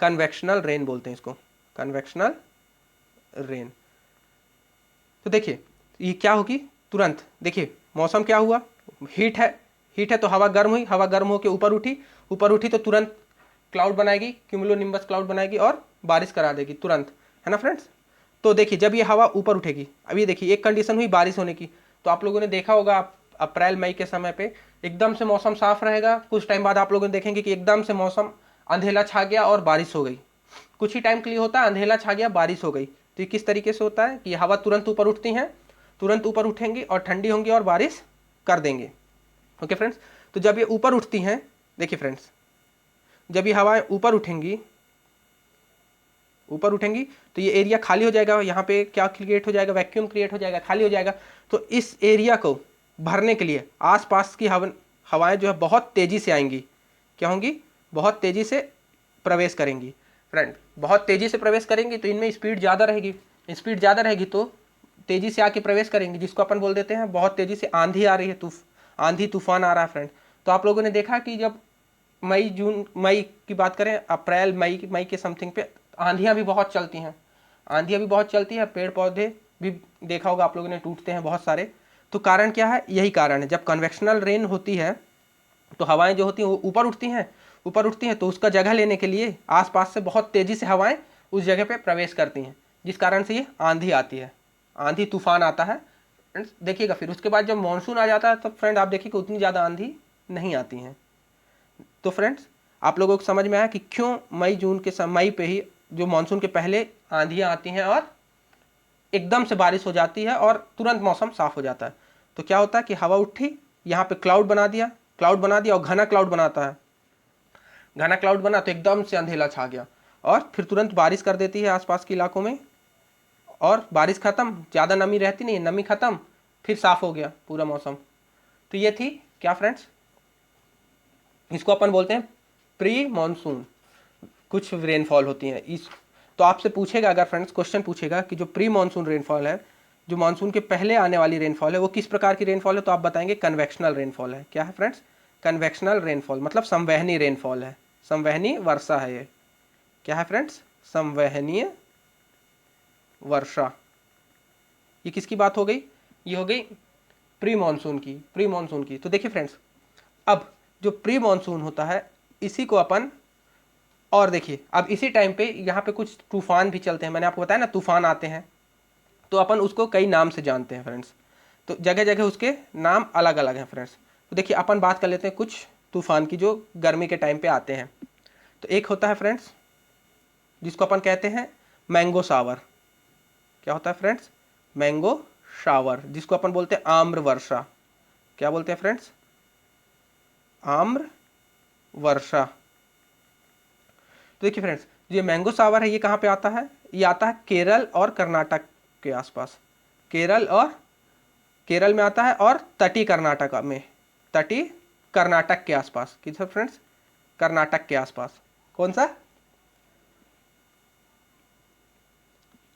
कन्वेक्शनल रेन बोलते हैं इसको, कन्वेक्शनल रेन। तो देखिए ये क्या होगी, तुरंत देखिए मौसम क्या हुआ, हीट है, हीट है तो हवा गर्म हुई, हवा गर्म होकर ऊपर उठी, ऊपर उठी तो तुरंत क्लाउड बनाएगी, क्यूमुलोनिम्बस क्लाउड बनाएगी और बारिश करा देगी तुरंत, है ना फ्रेंड्स। तो देखिए जब ये हवा ऊपर उठेगी, अभी देखिए एक कंडीशन हुई बारिश होने की, तो आप लोगों ने देखा होगा अप्रैल मई के समय पे एकदम से मौसम साफ रहेगा, कुछ टाइम बाद आप लोगों ने देखेंगे कि एकदम से मौसम अंधेला छा गया और बारिश हो गई। कुछ ही टाइम के लिए होता है, अंधेला छा गया बारिश हो गई। तो ये किस तरीके से होता है कि हवा तुरंत ऊपर उठती हैं, तुरंत ऊपर उठेंगी और ठंडी होंगी और बारिश कर देंगे। ओके फ्रेंड्स, तो जब ये ऊपर उठती हैं, देखिए फ्रेंड्स, जब ये हवाएं ऊपर उठेंगी, ऊपर उठेंगी तो ये एरिया खाली हो जाएगा, यहाँ पे क्या क्रिएट हो जाएगा, वैक्यूम क्रिएट हो जाएगा, खाली हो जाएगा। तो इस एरिया को भरने के लिए आसपास की हवाएं जो है बहुत तेज़ी से आएंगी, क्या होंगी, बहुत तेज़ी से प्रवेश करेंगी फ्रेंड, बहुत तेज़ी से प्रवेश करेंगी तो इनमें स्पीड ज़्यादा रहेगी, स्पीड ज़्यादा रहेगी तो तेज़ी से आके प्रवेश करेंगी, जिसको अपन बोल देते हैं बहुत तेज़ी से आंधी आ रही है, आंधी तूफान आ रहा है फ्रेंड। तो आप लोगों ने देखा कि जब मई की बात करें, अप्रैल मई के समथिंग पे आंधियाँ भी बहुत चलती हैं, आंधियाँ भी बहुत चलती है, पेड़ पौधे भी देखा होगा आप लोगों ने टूटते हैं बहुत सारे। तो कारण क्या है, यही कारण है, जब कन्वेक्शनल रेन होती है तो हवाएं जो होती हैं वो ऊपर उठती हैं, ऊपर उठती हैं तो उसका जगह लेने के लिए आसपास से बहुत तेज़ी से हवाएं उस जगह पे प्रवेश करती हैं, जिस कारण से ये आंधी आती है, आंधी तूफान आता है। फ्रेंड्स देखिएगा फिर उसके बाद जब मानसून आ जाता है तब फ्रेंड आप देखिएगा उतनी ज़्यादा आंधी नहीं आती हैं। तो फ्रेंड्स आप लोगों को समझ में आया कि क्यों मई पे ही जो मानसून के पहले आंधियाँ आती हैं और एकदम से बारिश हो जाती है और तुरंत मौसम साफ हो जाता है। तो क्या होता है कि हवा उठी, यहाँ पे क्लाउड बना दिया, क्लाउड बना दिया और घना क्लाउड बनाता है, घना क्लाउड बना तो एकदम से अंधेला छा गया और फिर तुरंत बारिश कर देती है आसपास के इलाकों में और बारिश खत्म, ज़्यादा नमी रहती नहीं, नमी खत्म, फिर साफ हो गया पूरा मौसम। तो ये थी क्या फ्रेंड्स, इसको अपन बोलते हैं प्री मानसून, कुछ रेनफॉल होती है इस। तो आपसे पूछेगा अगर फ्रेंड्स, क्वेश्चन पूछेगा कि जो प्री मानसून रेनफॉल है, जो मानसून के पहले आने वाली रेनफॉल है वो किस प्रकार की रेनफॉल है, तो आप बताएंगे कन्वेक्शनल रेनफॉल है। क्या है फ्रेंड्स, कन्वेक्शनल रेनफॉल मतलब संवहनी रेनफॉल है, संवहनी वर्षा है ये। क्या है फ्रेंड्स, संवहनीय वर्षा। ये किसकी बात हो गई, ये हो गई प्री मानसून की, प्री मानसून की। तो देखिए फ्रेंड्स, अब जो प्री मानसून होता है इसी को अपन, और देखिए अब इसी टाइम पे यहाँ पे कुछ तूफान भी चलते हैं, मैंने आपको बताया ना तूफान आते हैं, तो अपन उसको कई नाम से जानते हैं फ्रेंड्स, तो जगह जगह उसके नाम अलग अलग हैं फ्रेंड्स। तो देखिए अपन बात कर लेते हैं कुछ तूफान की जो गर्मी के टाइम पे आते हैं। तो एक होता है फ्रेंड्स जिसको अपन कहते हैं मैंगो शावर। क्या होता है फ्रेंड्स, मैंगो शावर, जिसको अपन बोलते हैं आम्र वर्षा। क्या बोलते हैं फ्रेंड्स, आम्र वर्षा। तो देखिए फ्रेंड्स, ये मैंगो शावर है ये कहाँ पे आता है, ये आता है केरल और कर्नाटक के आसपास, केरल में आता है और तटीय कर्नाटक में, तटीय कर्नाटक के आसपास, किधर फ्रेंड्स, कर्नाटक के आसपास। कौन सा,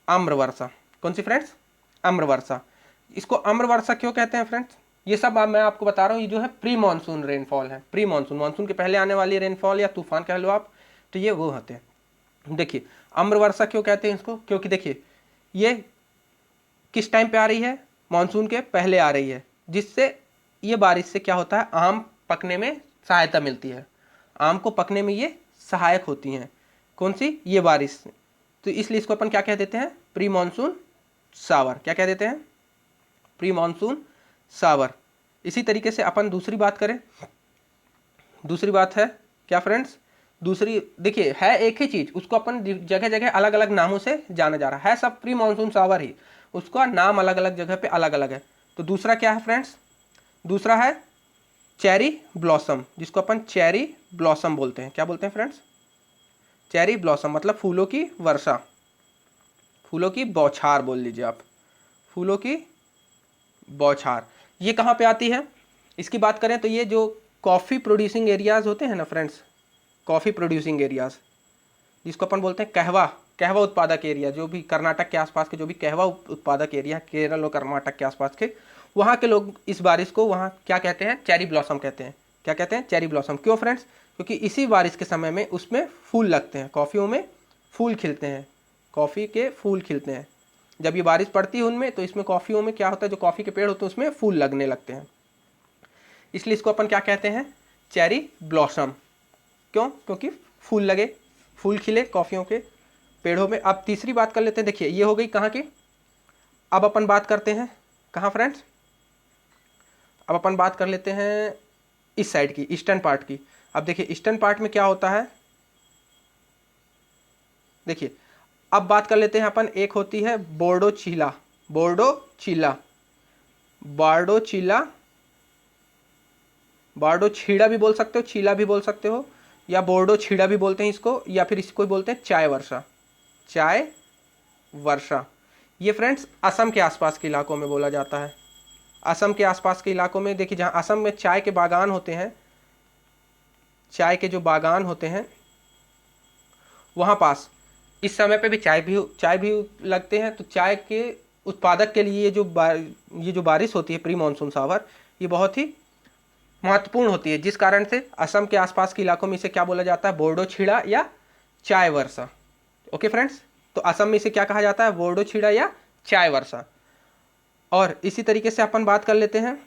आम्र वर्षा, कौन सी फ्रेंड्स, आम्र वर्षा। इसको आम्र वर्षा क्यों कहते हैं फ्रेंड्स? ये सब मैं आपको बता रहा हूँ, ये जो है प्री मानसून रेनफॉल है, प्री मानसून, मानसून के पहले आने वाली रेनफॉल या तूफान कह लो आप, तो ये वो होते हैं। देखिए आम्र वर्षा क्यों कहते हैं इसको, क्योंकि देखिए ये किस टाइम पे आ रही है, मानसून के पहले आ रही है, जिससे ये बारिश से क्या होता है, आम पकने में सहायता मिलती है, आम को पकने में ये सहायक होती हैं। कौन सी? ये बारिश। तो इसलिए इसको अपन क्या कह देते हैं, प्री मानसून शावर। क्या कह देते हैं? Pre monsoon shower. इसी तरीके से अपन दूसरी बात करें, दूसरी बात है क्या फ्रेंड्स, दूसरी देखिए है एक ही चीज, उसको अपन जगह जगह अलग अलग नामों से जाना जा रहा है, सब प्री मानसून शावर ही, उसका नाम अलग अलग जगह पे अलग अलग है। तो दूसरा क्या है फ्रेंड्स, दूसरा है चेरी ब्लॉसम, जिसको अपन चेरी ब्लॉसम बोलते हैं। क्या बोलते हैं फ्रेंड्स? चेरी ब्लॉसम, मतलब फूलों की वर्षा, फूलों की बौछार बोल लीजिए आप, फूलों की बौछार। ये कहाँ पे आती है? इसकी बात करें तो ये जो कॉफ़ी प्रोड्यूसिंग एरियाज होते हैं ना फ्रेंड्स, कॉफ़ी प्रोड्यूसिंग एरियाज, जिसको अपन बोलते हैं कहवा, कहवा उत्पादक एरिया, जो भी कर्नाटक के आसपास के जो भी कहवा उत्पादक एरिया, केरल और कर्नाटक के आसपास के, वहाँ के लोग इस बारिश को वहाँ क्या कहते हैं, चेरी ब्लॉसम कहते हैं। क्या कहते हैं? Cherry blossom. क्यों फ्रेंड्स? क्योंकि इसी बारिश के समय में उसमें फूल लगते हैं, कॉफ़ियों में फूल खिलते हैं, कॉफ़ी के फूल खिलते हैं। जब ये बारिश पड़ती है उनमें, तो इसमें कॉफ़ियों में क्या होता है, जो कॉफ़ी के पेड़ होते हैं उसमें फूल लगने लगते हैं, इसलिए इसको अपन क्या कहते हैं, चेरी ब्लॉसम। क्यों? क्योंकि फूल लगे, फूल खिले कॉफ़ियों के पेड़ों में। अब तीसरी बात कर लेते हैं, देखिए ये हो गई कहाँ की, अब अपन बात करते हैं कहाँ फ्रेंड्स, अब अपन बात कर लेते हैं इस साइड की, ईस्टर्न पार्ट की। अब देखिए ईस्टर्न पार्ट में क्या होता है, देखिए अब बात कर लेते हैं अपन, एक होती है बोर्डो चीला, बोर्डो चीला, बार्डो चीला, बार्डो छीड़ा भी बोल सकते हो, चीला भी बोल सकते हो, या बोर्डो छीड़ा भी बोलते हैं इसको, या फिर इसको बोलते हैं चाय वर्षा, चाय वर्षा। ये फ्रेंड्स असम के आसपास के इलाकों में बोला जाता है, असम के आसपास के इलाकों में। देखिए जहाँ असम में चाय के बागान होते हैं, चाय के जो बागान होते हैं वहाँ पास इस समय पे भी चाय भी लगते हैं। तो चाय के उत्पादक के लिए ये जो बारिश होती है प्री मानसून शावर, ये बहुत ही महत्वपूर्ण होती है, जिस कारण से असम के आसपास के इलाकों में इसे क्या बोला जाता है, बोर्डो छीड़ा या चाय वर्षा। ओके फ्रेंड्स, तो असम में इसे क्या कहा जाता है, बोर्डो छीड़ा या चाय वर्षा। और इसी तरीके से अपन बात कर लेते हैं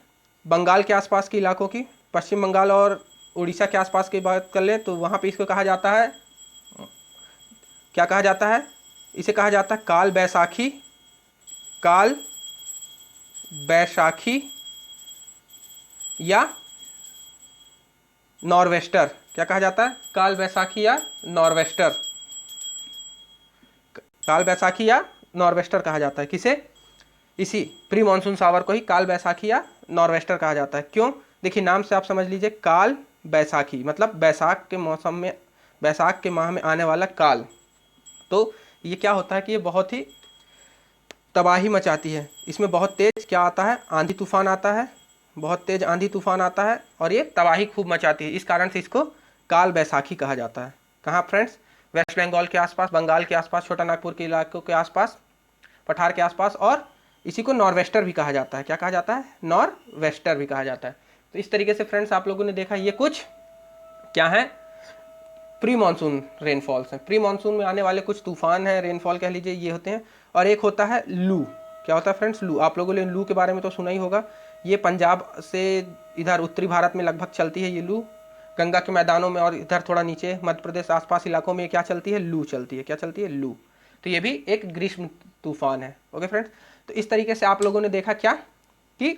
बंगाल के आसपास के इलाकों की, पश्चिम बंगाल और उड़ीसा के आसपास की बात कर लें तो वहाँ पे इसको कहा जाता है, क्या कहा जाता है, इसे कहा जाता है काल बैसाखी, काल बैसाखी या नॉर्वेस्टर। क्या कहा जाता है? काल बैसाखी या नॉर्वेस्टर, काल बैसाखी या नॉर्वेस्टर कहा जाता है। किसे? इसी प्री मानसून शावर को ही काल बैसाखी या नॉर्वेस्टर कहा जाता है। क्यों? देखिए नाम से आप समझ लीजिए, काल बैसाखी मतलब बैसाख के मौसम में, बैसाख के माह में आने वाला काल। तो ये क्या होता है कि ये बहुत ही तबाही मचाती है, इसमें बहुत तेज क्या आता है, आंधी तूफान आता है, बहुत तेज आंधी तूफान आता है और ये तबाही खूब मचाती है। इस कारण से इसको काल बैसाखी कहा जाता है। कहाँ फ्रेंड्स? वेस्ट बंगाल के आसपास, बंगाल के आसपास, छोटा नागपुर के इलाकों के आसपास, पठार के आसपास। और इसी को नॉर्वेस्टर भी कहा जाता है। क्या कहा जाता है? नॉर्वेस्टर भी कहा जाता है। तो इस तरीके से फ्रेंड्स आप लोगों ने देखा, ये कुछ क्या है, प्री मानसून रेनफॉल्स हैं, प्री मानसून में आने वाले कुछ तूफान हैं, रेनफॉल कह लीजिए, ये होते हैं। और एक होता है लू। क्या होता है फ्रेंड्स? लू। आप लोगों ने लू के बारे में तो सुना ही होगा, ये पंजाब से इधर उत्तरी भारत में लगभग चलती है ये लू, गंगा के मैदानों में और इधर थोड़ा नीचे मध्य प्रदेश आसपास इलाकों में क्या चलती है, लू चलती है। क्या चलती है? लू। तो ये भी एक ग्रीष्म तूफान है। ओके फ्रेंड्स, तो इस तरीके से आप लोगों ने देखा क्या कि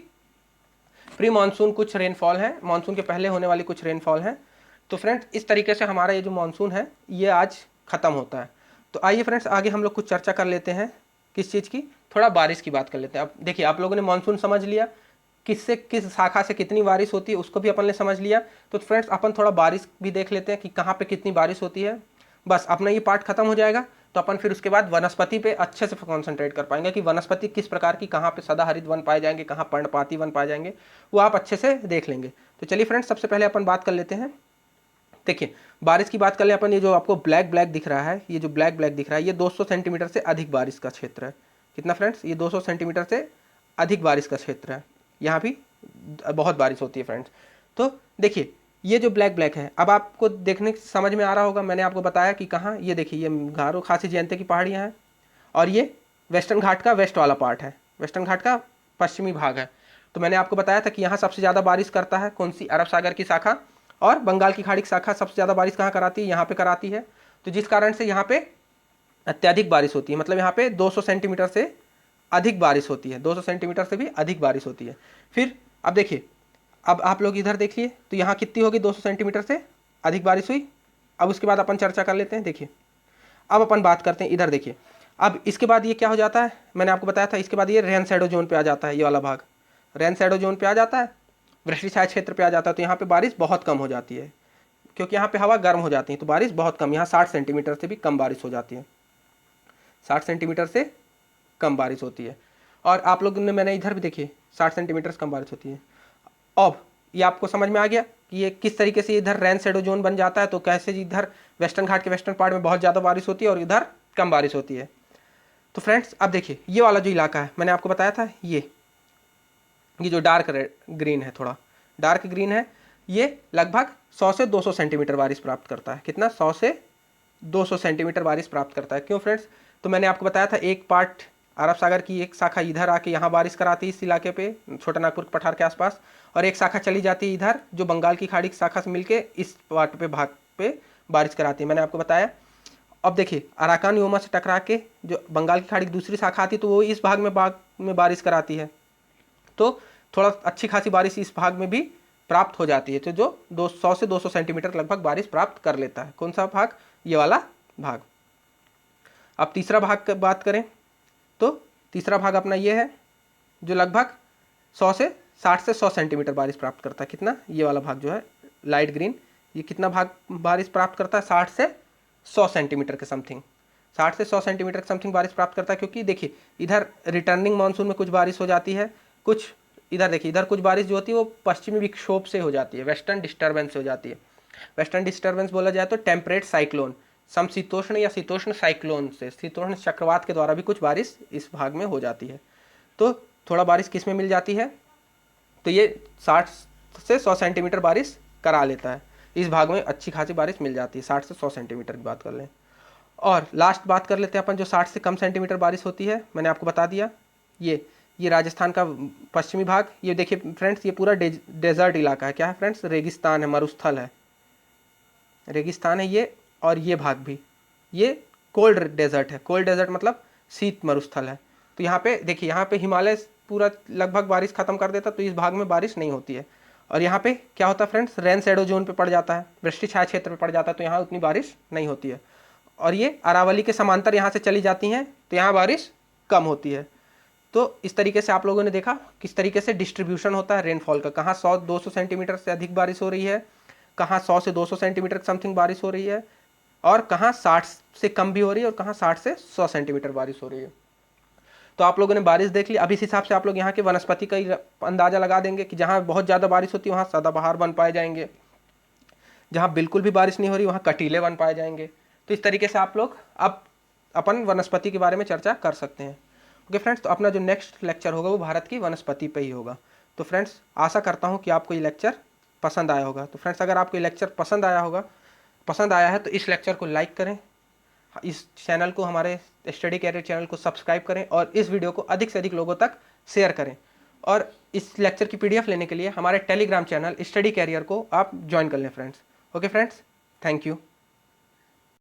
प्री मानसून कुछ रेनफॉल है, मानसून के पहले होने वाली कुछ रेनफॉल है। तो फ्रेंड्स इस तरीके से हमारा ये जो मानसून है ये आज ख़त्म होता है। तो आइए फ्रेंड्स आगे हम लोग कुछ चर्चा कर लेते हैं, किस चीज़ की, थोड़ा बारिश की बात कर लेते हैं। अब देखिए आप लोगों ने मानसून समझ लिया, किससे किस शाखा से कितनी बारिश होती है उसको भी अपन ने समझ लिया। तो फ्रेंड्स अपन थोड़ा बारिश भी देख लेते हैं कि कहाँ पे कितनी बारिश होती है। बस अपना ये पार्ट खत्म हो जाएगा तो अपन फिर उसके बाद वनस्पति पे अच्छे से कॉन्सेंट्रेट कर पाएंगे कि वनस्पति किस प्रकार की, कहाँ पे सदाहरित वन पाए जाएंगे, कहाँ पर्णपाती वन पाए जाएंगे, वो आप अच्छे से देख लेंगे। तो चलिए फ्रेंड्स सबसे पहले अपन बात कर लेते हैं, देखिए बारिश की बात कर ले अपन। ये जो आपको ब्लैक ब्लैक दिख रहा है, ये जो ब्लैक ब्लैक दिख रहा है, ये 200 सेंटीमीटर से अधिक बारिश का क्षेत्र है। कितना फ्रेंड्स? ये 200 सेंटीमीटर से अधिक बारिश का क्षेत्र है, यहाँ भी बहुत बारिश होती है फ्रेंड्स। तो देखिए ये जो ब्लैक ब्लैक है, अब आपको देखने समझ में आ रहा होगा, मैंने आपको बताया कि कहाँ, ये देखिए ये गारो खासी जयंती की पहाड़ियाँ हैं और ये वेस्टर्न घाट का वेस्ट वाला पार्ट है, वेस्टर्न घाट का पश्चिमी भाग है। तो मैंने आपको बताया था कि यहाँ सबसे ज़्यादा बारिश करता है कौन सी, अरब सागर की शाखा, और बंगाल की खाड़ी की शाखा सबसे ज़्यादा बारिश कहाँ कराती है, यहाँ पे कराती है। तो जिस कारण से यहाँ पे अत्यधिक बारिश होती है, मतलब यहाँ पे 200 सेंटीमीटर से अधिक बारिश होती है, 200 सेंटीमीटर से भी अधिक बारिश होती है। फिर अब देखिए, अब आप लोग इधर देखिए तो यहाँ कितनी होगी, 200 सेंटीमीटर से अधिक बारिश हुई। अब उसके बाद अपन चर्चा कर लेते हैं। देखिए अब अपन बात करते हैं, इधर देखिए, अब इसके बाद ये क्या हो जाता है, मैंने आपको बताया था, इसके बाद ये रेन शैडो जोन पे आ जाता है, ये वाला भाग रेन शैडो जोन पे आ जाता है, वृष्टि छाया क्षेत्र पे आ जाता है। तो यहाँ पे बारिश बहुत कम हो जाती है, क्योंकि यहाँ पे हवा गर्म हो जाती है, तो बारिश बहुत कम, यहाँ 60 सेंटीमीटर से भी कम बारिश हो जाती है, 60 सेंटीमीटर से कम बारिश होती है। और आप लोगों ने, मैंने इधर भी देखिए 60 सेंटीमीटर से कम बारिश होती है। अब ये आपको समझ में आ गया कि ये किस तरीके से इधर रेन शैडो जोन बन जाता है, तो कैसे इधर वेस्टर्न घाट के वेस्टर्न पार्ट में बहुत ज़्यादा बारिश होती है और इधर कम बारिश होती है। तो फ्रेंड्स अब देखिए ये वाला जो इलाका है, मैंने आपको बताया था, ये जो डार्क ग्रीन है, थोड़ा डार्क ग्रीन है, ये लगभग 100 से 200 सेंटीमीटर बारिश प्राप्त करता है। कितना, 100 से 200 सेंटीमीटर बारिश प्राप्त करता है। क्यों फ्रेंड्स, तो मैंने आपको बताया था एक पार्ट अरब सागर की एक शाखा इधर आके यहाँ बारिश कराती है, इस इलाके पे छोटा नागपुर पठार के आसपास, और एक शाखा चली जाती है इधर जो बंगाल की खाड़ी की शाखा से मिलके इस पार्ट पे भाग पे बारिश कराती है, मैंने आपको बताया। अब देखिए अराकान योमा से टकरा के जो बंगाल की खाड़ी की दूसरी शाखा आती है, तो वो इस भाग में बारिश कराती है, तो थोड़ा अच्छी खासी बारिश इस भाग में भी प्राप्त हो जाती है, तो जो 100 से 200 सेंटीमीटर लगभग बारिश प्राप्त कर लेता है। कौन सा भाग, ये वाला भाग। अब तीसरा भाग की बात करें तो तीसरा भाग अपना ये है जो लगभग 100 से 60 से 100 सेंटीमीटर बारिश प्राप्त करता है। कितना, ये वाला भाग जो है लाइट ग्रीन, ये कितना भाग बारिश प्राप्त करता है, 60 से 100 सेंटीमीटर के समथिंग, 60 से 100 सेंटीमीटर के समथिंग बारिश प्राप्त करता है। क्योंकि देखिए इधर रिटर्निंग मानसून में कुछ बारिश हो जाती है, कुछ इधर देखिए, इधर कुछ बारिश जो होती है वो पश्चिमी विक्षोभ से हो जाती है, वेस्टर्न डिस्टर्बेंस से हो जाती है। वेस्टर्न डिस्टर्बेंस बोला जाए तो टेम्परेट साइक्लोन, समशीतोष्ण या शीतोष्ण साइक्लोन से, शीतोष्ण चक्रवात के द्वारा भी कुछ बारिश इस भाग में हो जाती है। तो थोड़ा बारिश किस में मिल जाती है, तो ये 60 से 100 सेंटीमीटर बारिश करा लेता है, इस भाग में अच्छी खासी बारिश मिल जाती है। 60 से 100 सेंटीमीटर की बात कर लें। और लास्ट बात कर लेते हैं अपन, जो 60 से कम सेंटीमीटर बारिश होती है, मैंने आपको बता दिया, ये राजस्थान का पश्चिमी भाग। ये देखिए फ्रेंड्स, ये पूरा डेजर्ट इलाका है। क्या है फ्रेंड्स, रेगिस्तान है, मरुस्थल है, रेगिस्तान है ये। और ये भाग भी, ये कोल्ड डेजर्ट है, कोल्ड डेजर्ट मतलब शीत मरुस्थल है। तो यहाँ पे देखिए, यहाँ पे हिमालय पूरा लगभग बारिश खत्म कर देता, तो इस भाग में बारिश नहीं होती है। और यहाँ पे क्या होता है फ्रेंड्स, रेन शैडो जोन पे पड़ जाता है, वृष्टि छाया क्षेत्र पे पड़ जाता है, तो यहाँ उतनी बारिश नहीं होती है। और ये अरावली के समांतर यहाँ से चली जाती हैं, तो यहाँ बारिश कम होती है। तो इस तरीके से आप लोगों ने देखा किस तरीके से डिस्ट्रीब्यूशन होता है रेनफॉल का, कहाँ 100-200 सेंटीमीटर से अधिक बारिश हो रही है, कहाँ 100 से 200 सेंटीमीटर समथिंग बारिश हो रही है, और कहाँ 60 से कम भी हो रही है, और कहाँ 60 से 100 सेंटीमीटर बारिश हो रही है। तो आप लोगों ने बारिश देख ली। अब इस हिसाब से आप लोग यहाँ के वनस्पति का अंदाजा लगा देंगे कि जहाँ बहुत ज़्यादा बारिश होती है वहाँ सदाबहार वन पाए जाएंगे, जहाँ बिल्कुल भी बारिश नहीं हो रही वहाँ कटीले वन पाए जाएंगे। तो इस तरीके से आप लोग अब अपन वनस्पति के बारे में चर्चा कर सकते हैं। ओके फ्रेंड्स, तो अपना जो नेक्स्ट लेक्चर होगा वो भारत की वनस्पति पे ही होगा। तो फ्रेंड्स आशा करता हूँ कि आपको ये लेक्चर पसंद आया होगा। तो फ्रेंड्स अगर आपको ये लेक्चर पसंद आया है तो इस लेक्चर को लाइक करें, इस चैनल को, हमारे स्टडी कैरियर चैनल को सब्सक्राइब करें, और इस वीडियो को अधिक से अधिक लोगों तक शेयर करें। और इस लेक्चर की PDF लेने के लिए हमारे टेलीग्राम चैनल स्टडी कैरियर को आप ज्वाइन कर लें friends. Okay friends, thank you.